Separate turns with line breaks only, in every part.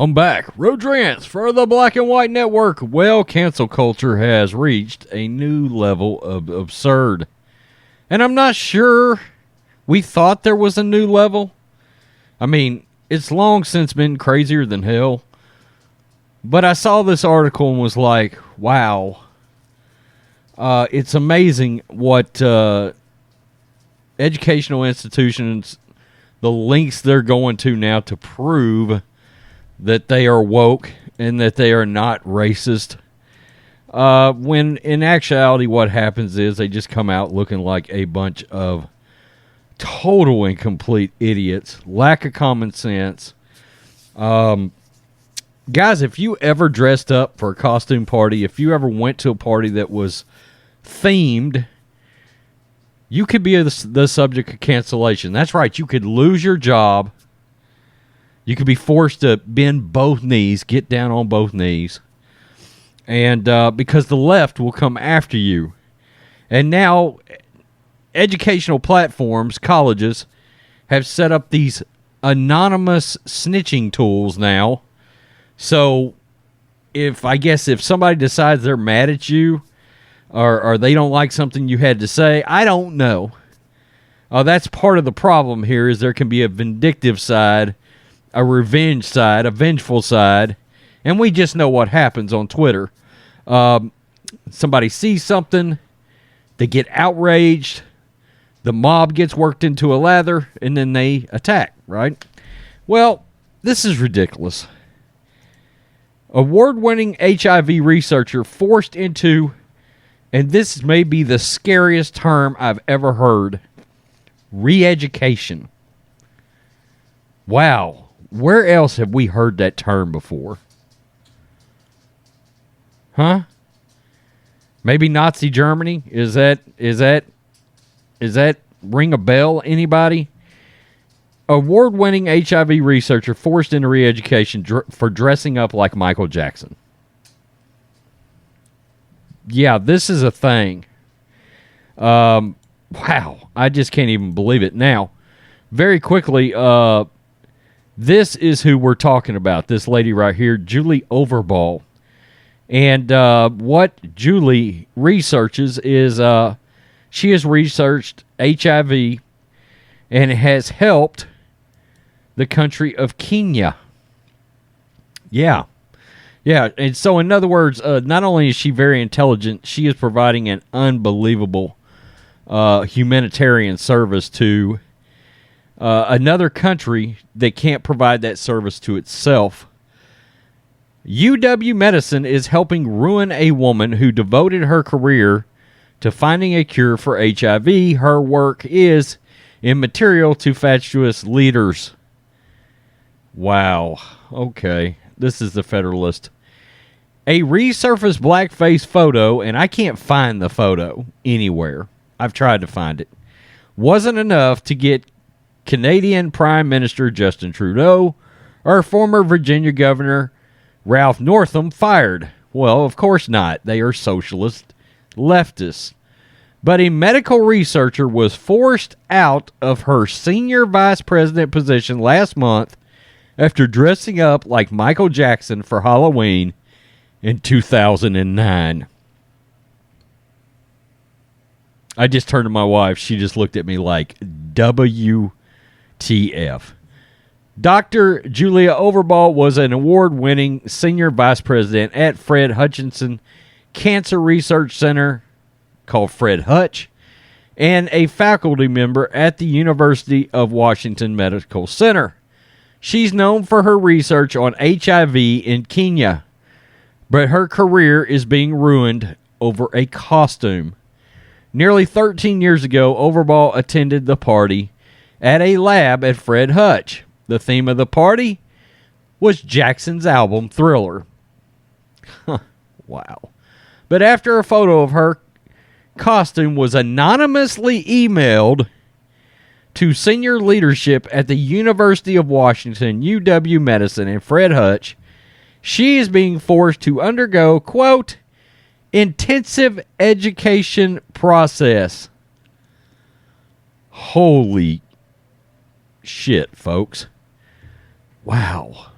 I'm back. Rodrance for the Black and White Network. Well, cancel culture has reached a new level of absurd. And I'm not sure we thought there was a new level. I mean, it's long since been crazier than hell. But I saw this article and was like, wow. It's amazing what educational institutions, the lengths they're going to now to prove that they are woke and that they are not racist. When in actuality what happens is they just come out looking like a bunch of total and complete idiots. Lack of common sense. Guys, if you ever dressed up for a costume party, if you ever went to a party that was themed, you could be the subject of cancellation. That's right. You could lose your job. You could be forced to bend both knees, get down on both knees, and because the left will come after you. And now, educational platforms, colleges, have set up these anonymous snitching tools now. So, if somebody decides they're mad at you, or they don't like something you had to say, I don't know. That's part of the problem here, is there can be a vindictive side, a revenge side, a vengeful side, and we just know what happens on Twitter. Somebody sees something, they get outraged, the mob gets worked into a lather, and then they attack, right? Well, this is ridiculous. Award-winning HIV researcher forced into, and this may be the scariest term I've ever heard, re-education. Wow. Where else have we heard that term before? Huh? Maybe Nazi Germany? Is that ring a bell, anybody? Award-winning HIV researcher forced into re-education for dressing up like Michael Jackson. Yeah, this is a thing. Wow, I just can't even believe it. Now, very quickly, this is who we're talking about. This lady right here, Julie Overbaugh. And what Julie researches is she has researched HIV and has helped the country of Kenya. Yeah. Yeah, and so in other words, not only is she very intelligent, she is providing an unbelievable humanitarian service to another country that can't provide that service to itself. UW Medicine is helping ruin a woman who devoted her career to finding a cure for HIV. Her work is immaterial to fatuous leaders. Wow. Okay. This is the Federalist. A resurfaced blackface photo, and I can't find the photo anywhere. I've tried to find it. Wasn't enough to get Canadian Prime Minister Justin Trudeau or former Virginia Governor Ralph Northam fired. Well, of course not. They are socialist leftists. But a medical researcher was forced out of her senior vice president position last month after dressing up like Michael Jackson for Halloween in 2009. I just turned to my wife. She just looked at me like, WTF. Dr. Julia Overbaugh was an award-winning senior vice president at Fred Hutchinson Cancer Research Center, called Fred Hutch, and a faculty member at the University of Washington Medical Center. She's known for her research on HIV in Kenya, but her career is being ruined over a costume. Nearly 13 years ago, Overbaugh attended the party at a lab at Fred Hutch. The theme of the party was Jackson's album Thriller. Wow. But after a photo of her costume was anonymously emailed to senior leadership at the University of Washington, UW Medicine, and Fred Hutch, she is being forced to undergo, quote, intensive education process. Holy shit, folks. Wow.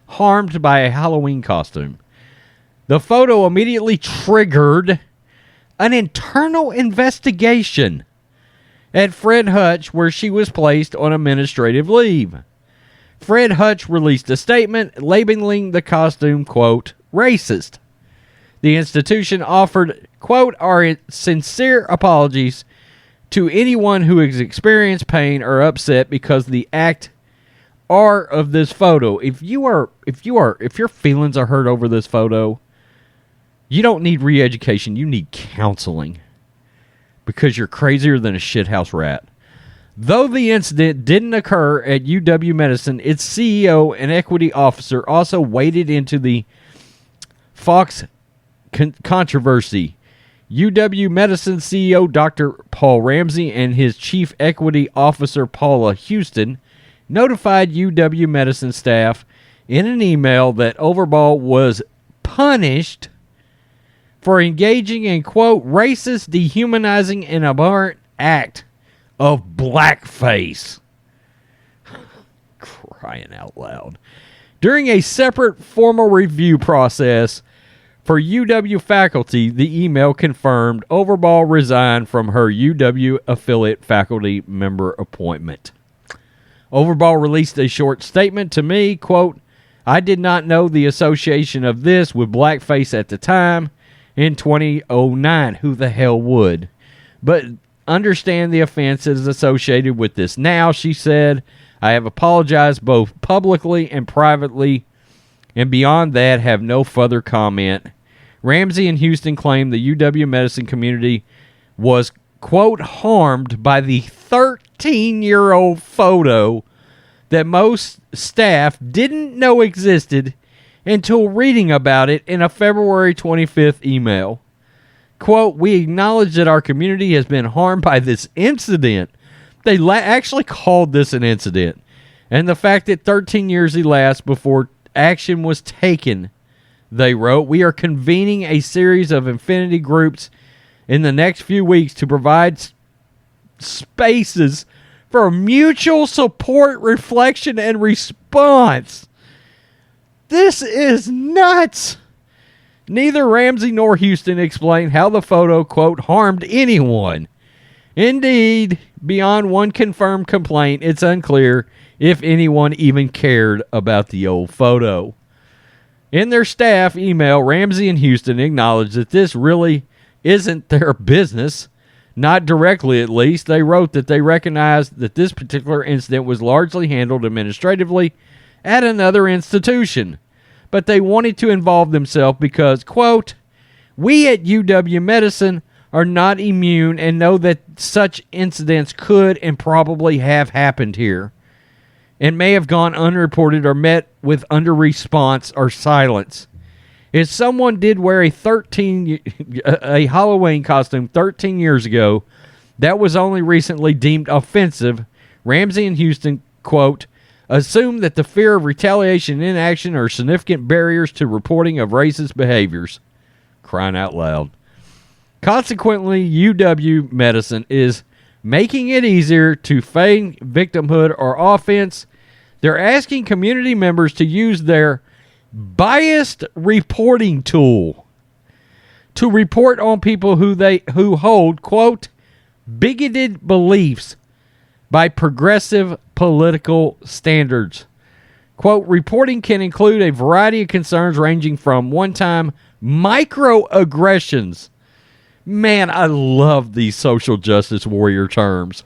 harmed by a Halloween costume. The photo immediately triggered an internal investigation at Fred Hutch, where she was placed on administrative leave. Fred Hutch released a statement labeling the costume, quote, racist. The institution offered, quote, our sincere apologies to anyone who has experienced pain or upset because the act or of this photo. If your feelings are hurt over this photo, you don't need re-education. You need counseling, because you're crazier than a shithouse rat. Though the incident didn't occur at UW Medicine, its CEO and equity officer also waded into the Fox controversy. UW Medicine CEO Dr. Paul Ramsey and his chief equity officer Paula Houston notified UW Medicine staff in an email that Overbaugh was punished for engaging in, quote, racist, dehumanizing, and abhorrent act of blackface. Crying out loud. During a separate formal review process for UW faculty, the email confirmed Overbaugh resigned from her UW affiliate faculty member appointment. Overbaugh released a short statement to me, quote, I did not know the association of this with blackface at the time in 2009. Who the hell would? But understand the offense that is associated with this now, she said. I have apologized both publicly and privately, and beyond that have no further comment. Ramsey and Houston claimed the UW Medicine community was, quote, harmed by the 13-year-old photo that most staff didn't know existed until reading about it in a February 25th email. Quote, we acknowledge that our community has been harmed by this incident. They actually called this an incident. And the fact that 13 years elapsed before action was taken, they wrote, we are convening a series of affinity groups in the next few weeks to provide spaces for mutual support, reflection, and response. This is nuts. Neither Ramsey nor Houston explained how the photo, quote, harmed anyone. Indeed, beyond one confirmed complaint, it's unclear if anyone even cared about the old photo. In their staff email, Ramsey and Houston acknowledged that this really isn't their business. Not directly, at least. They wrote that they recognized that this particular incident was largely handled administratively at another institution, but they wanted to involve themselves because, quote, we at UW Medicine are not immune and know that such incidents could and probably have happened here and may have gone unreported or met with under-response or silence. If someone did wear a Halloween costume 13 years ago that was only recently deemed offensive, Ramsey and Houston, quote, assume that the fear of retaliation and inaction are significant barriers to reporting of racist behaviors. Crying out loud. Consequently, UW Medicine is making it easier to feign victimhood or offense. They're asking community members to use their biased reporting tool to report on people who hold, quote, bigoted beliefs by progressive political standards. Quote, reporting can include a variety of concerns ranging from one-time microaggressions. Man, I love these social justice warrior terms.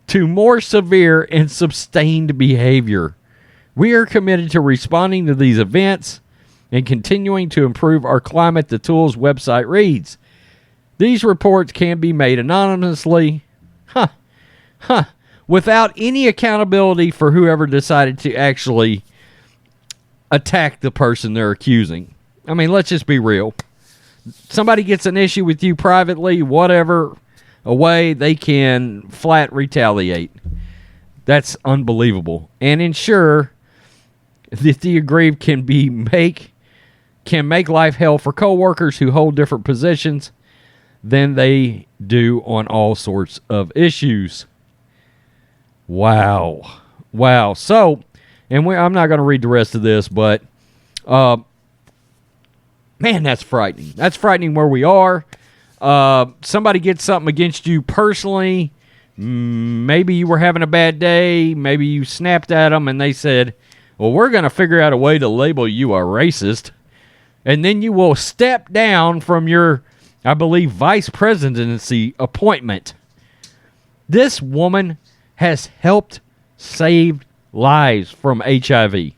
To more severe and sustained behavior. We are committed to responding to these events and continuing to improve our climate, the Tools website reads. These reports can be made anonymously, without any accountability for whoever decided to actually attack the person they're accusing. I mean, let's just be real. Somebody gets an issue with you privately, whatever, away, they can flat retaliate. That's unbelievable. And ensure that the aggrieved can make life hell for coworkers who hold different positions than they do on all sorts of issues. Wow. So, And I'm not going to read the rest of this, but man, that's frightening. That's frightening where we are. Somebody gets something against you personally. Maybe you were having a bad day. Maybe you snapped at them and they said, well, we're going to figure out a way to label you a racist. And then you will step down from your, I believe, vice presidency appointment. This woman has helped save lives from HIV.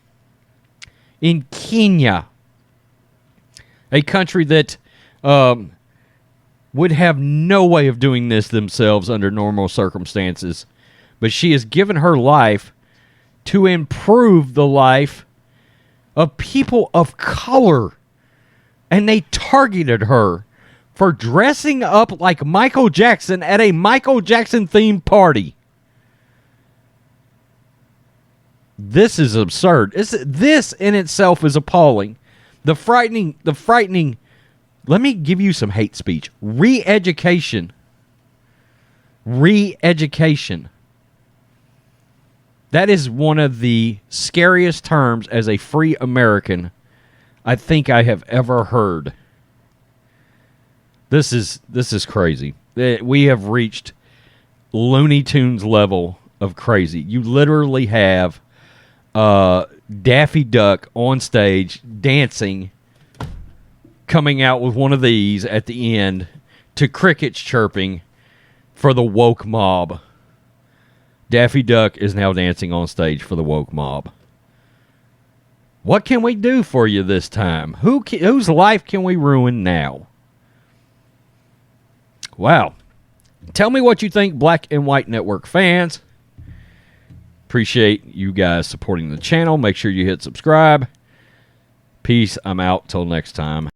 In Kenya, a country that would have no way of doing this themselves under normal circumstances. But she has given her life to improve the life of people of color. And they targeted her for dressing up like Michael Jackson at a Michael Jackson-themed party. This is absurd. This in itself is appalling. The frightening, let me give you some hate speech. Re-education. Re-education. That is one of the scariest terms as a free American I think I have ever heard. This is crazy. We have reached Looney Tunes level of crazy. You literally have Daffy Duck on stage dancing, coming out with one of these at the end to crickets chirping for the woke mob. Daffy Duck is now dancing on stage for the woke mob. What can we do for you this time? Whose life can we ruin now? Wow. Tell me what you think, Black and White Network fans. Appreciate you guys supporting the channel. Make sure you hit subscribe. Peace. I'm out. Till next time.